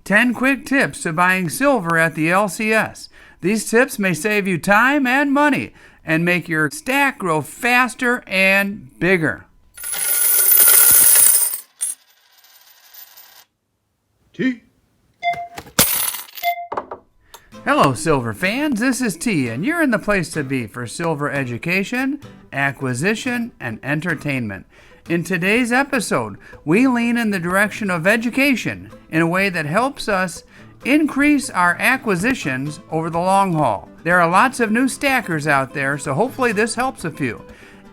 10 quick tips to buying silver at the LCS. These tips may save you time and money and make your stack grow faster and bigger. T. Hello, silver fans. This is T, and you're in the place to be for silver education, acquisition, and entertainment. In today's episode, we lean in the direction of education in a way that helps us increase our acquisitions over the long haul. There are lots of new stackers out there, so hopefully this helps a few.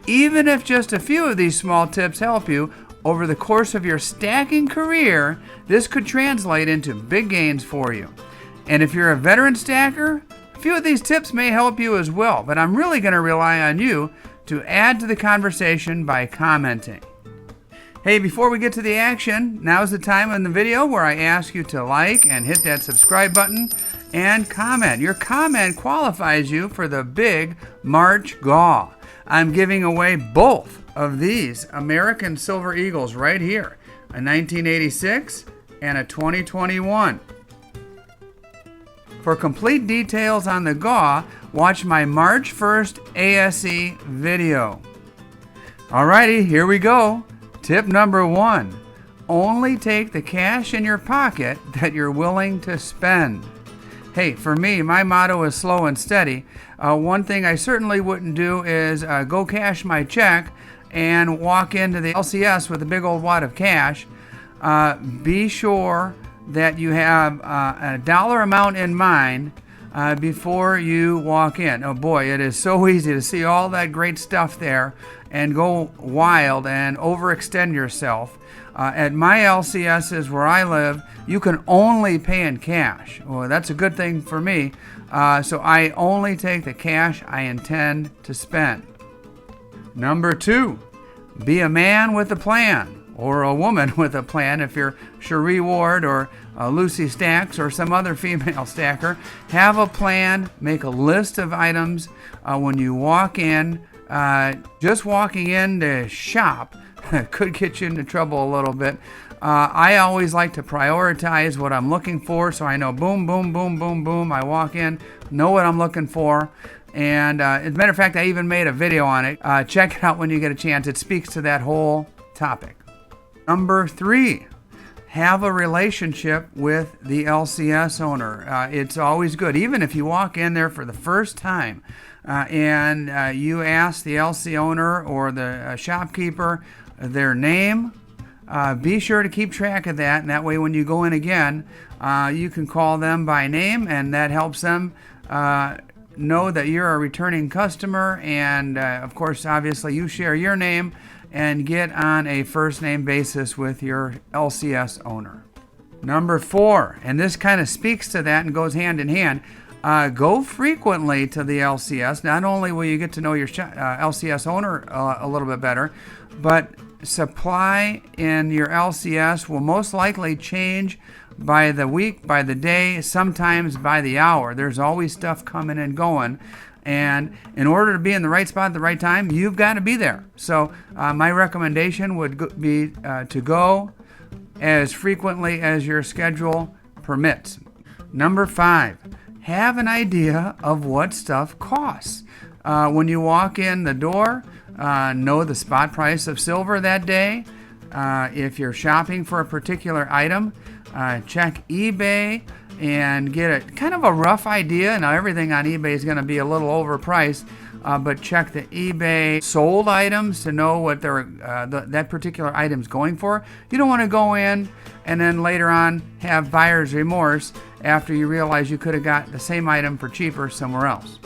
Even if just a few of these small tips help you over the course of your stacking career, this could translate into big gains for you. And if you're a veteran stacker, a few of these tips may help you as well, but I'm really going to rely on you to add to the conversation by commenting. Hey, before we get to the action, now's the time in the video where I ask you to like and hit that subscribe button and comment. Your comment qualifies you for the big March GAW. I'm giving away both of these American Silver Eagles right here, a 1986 and a 2021. For complete details on the GAW, watch my March 1st ASE video. Alrighty, here we go. Tip number 1, only take the cash in your pocket that you're willing to spend. Hey, for me, my motto is slow and steady. One thing I certainly wouldn't do is go cash my check and walk into the LCS with a big old wad of cash. Be sure that you have a dollar amount in mind before you walk in. Oh boy, it is so easy to see all that great stuff there and go wild and overextend yourself. At my LCSs where I live, you can only pay in cash. Well, that's a good thing for me. So I only take the cash I intend to spend. Number 2, be a man with a plan. Or a woman with a plan if you're Cherie Ward or Lucy Stacks or some other female stacker. Have a plan, make a list of items when you walk in. Just walking in to shop could get you into trouble a little bit. I always like to prioritize what I'm looking for, so I know boom, boom, boom, boom, boom. I walk in, know what I'm looking for. And as a matter of fact, I even made a video on it. Check it out when you get a chance. It speaks to that whole topic. Number 3, have a relationship with the LCS owner. It's always good, even if you walk in there for the first time and you ask the LC owner or the shopkeeper their name. Be sure to keep track of that, and that way when you go in again, you can call them by name, and that helps them know that you're a returning customer, and of course, obviously, you share your name and get on a first name basis with your LCS owner. Number 4, and this kind of speaks to that and goes hand in hand, go frequently to the LCS. Not only will you get to know your LCS owner a little bit better, but supply in your LCS will most likely change by the week, by the day, sometimes by the hour. There's always stuff coming and going. And in order to be in the right spot at the right time, you've got to be there. So my recommendation would be to go as frequently as your schedule permits. Number 5, have an idea of what stuff costs. When you walk in the door, know the spot price of silver that day. If you're shopping for a particular item, check eBay and get a kind of a rough idea. Now everything on eBay is going to be a little overpriced, but check the eBay sold items to know what that particular item's going for. You don't want to go in and then later on have buyer's remorse after you realize you could have got the same item for cheaper somewhere else.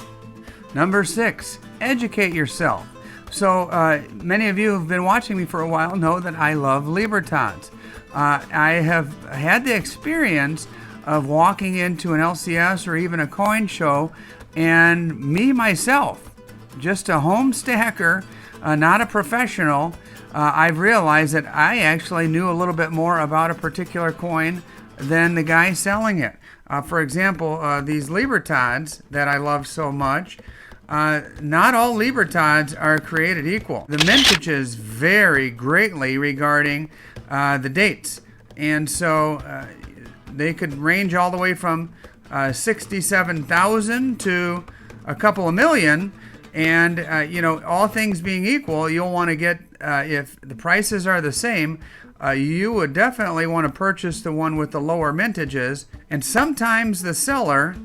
Number 6, educate yourself. So many of you who've been watching me for a while know that I love Libertons. I have had the experience of walking into an LCS or even a coin show, and me myself, just a home stacker, not a professional, I've realized that I actually knew a little bit more about a particular coin than the guy selling it. For example, these Libertons that I love so much, not all Libertons are created equal. The mintages vary greatly regarding the dates. And so they could range all the way from 67,000 to a couple of million. And, all things being equal, you'll want to get, if the prices are the same, you would definitely want to purchase the one with the lower mintages. And sometimes the seller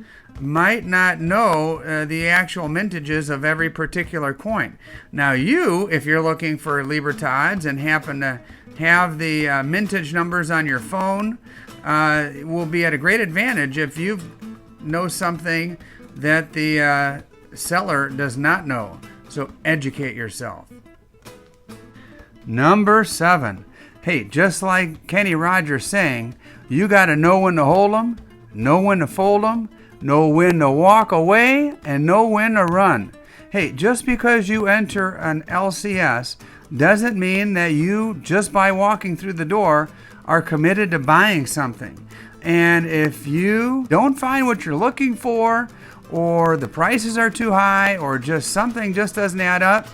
might not know the actual mintages of every particular coin. Now if you're looking for Libertads and happen to have the mintage numbers on your phone, will be at a great advantage if you know something that the seller does not know. So educate yourself. Number 7. Hey, just like Kenny Rogers saying, you got to know when to hold 'em, know when to fold 'em, know when to walk away, and know when to run. Hey, just because you enter an LCS doesn't mean that you, just by walking through the door, are committed to buying something. And if you don't find what you're looking for, or the prices are too high, or just something just doesn't add up,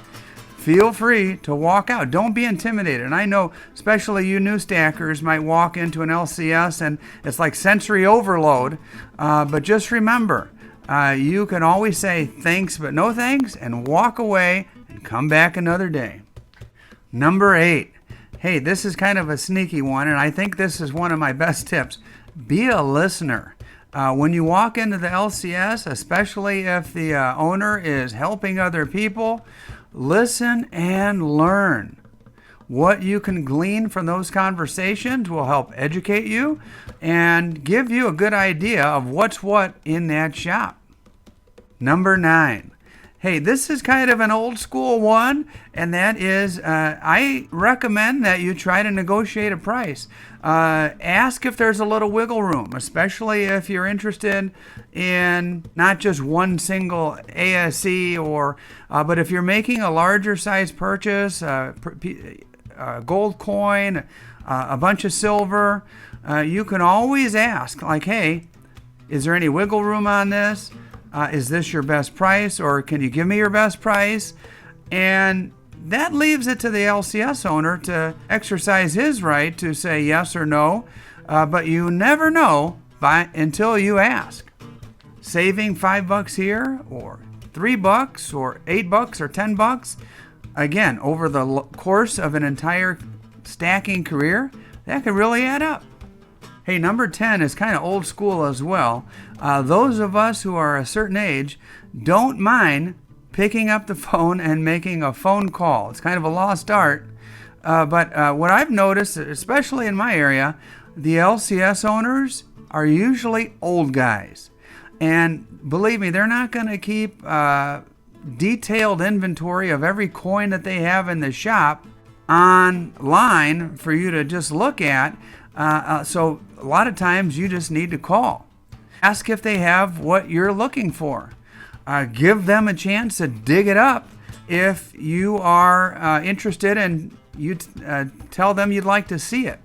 feel free to walk out. Don't be intimidated. And I know especially you new stackers might walk into an LCS and it's like sensory overload. But just remember, you can always say thanks but no thanks and walk away and come back another day. Number 8. Hey, this is kind of a sneaky one, and I think this is one of my best tips. Be a listener. When you walk into the LCS, especially if the owner is helping other people, listen and learn. What you can glean from those conversations will help educate you and give you a good idea of what's what in that shop. Number 9. Hey, this is kind of an old school one, and that is I recommend that you try to negotiate a price. Ask if there's a little wiggle room, especially if you're interested in not just one single ASE, but if you're making a larger size purchase, gold coin, a bunch of silver, you can always ask, like, hey, is there any wiggle room on this? Is this your best price, or can you give me your best price? And that leaves it to the LCS owner to exercise his right to say yes or no, but you never know until you ask. Saving $5 here, or $3, or $8, or $10, again, over the course of an entire stacking career, that could really add up. Hey, number 10 is kind of old school as well. Those of us who are a certain age don't mind picking up the phone and making a phone call. It's kind of a lost art. But what I've noticed, especially in my area, the LCS owners are usually old guys. And believe me, they're not going to keep detailed inventory of every coin that they have in the shop online for you to just look at. So a lot of times you just need to call. Ask if they have what you're looking for. Give them a chance to dig it up if you are interested, and you tell them you'd like to see it.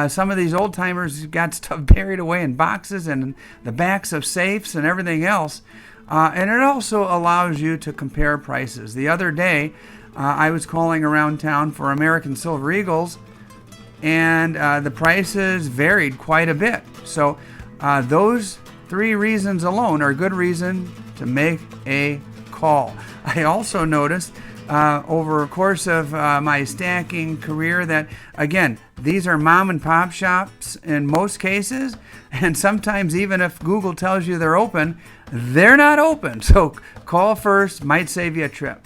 Some of these old timers got stuff buried away in boxes and the backs of safes and everything else. And it also allows you to compare prices. The other day, I was calling around town for American Silver Eagles, and the prices varied quite a bit. So those 3 reasons alone are a good reason to make a call. I also noticed over a course of my stacking career that, again, these are mom and pop shops in most cases, and sometimes even if Google tells you they're open, they're not open. So call first, might save you a trip.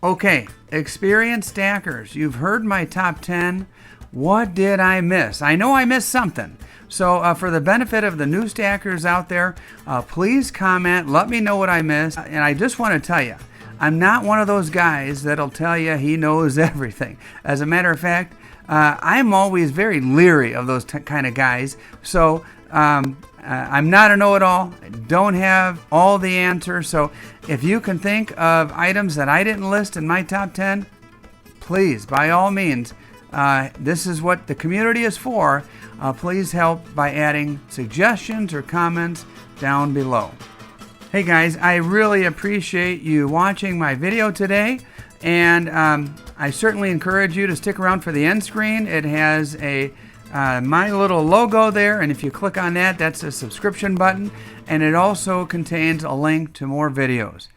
Okay, experienced stackers, you've heard my top 10. What did I miss? I know I missed something. So for the benefit of the new stackers out there, please comment, let me know what I missed. And I just want to tell you, I'm not one of those guys that'll tell you he knows everything. As a matter of fact, I'm always very leery of those kind of guys. So I'm not a know-it-all. I don't have all the answers. So if you can think of items that I didn't list in my top 10, please, by all means, this is what the community is for. Please help by adding suggestions or comments down below. Hey guys, I really appreciate you watching my video today, and I certainly encourage you to stick around for the end screen. It has a my little logo there, and if you click on that, that's a subscription button, and it also contains a link to more videos.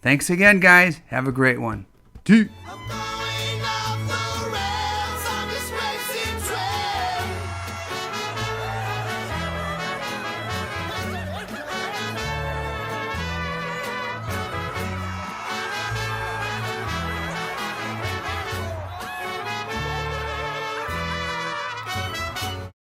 Thanks again, guys. Have a great one.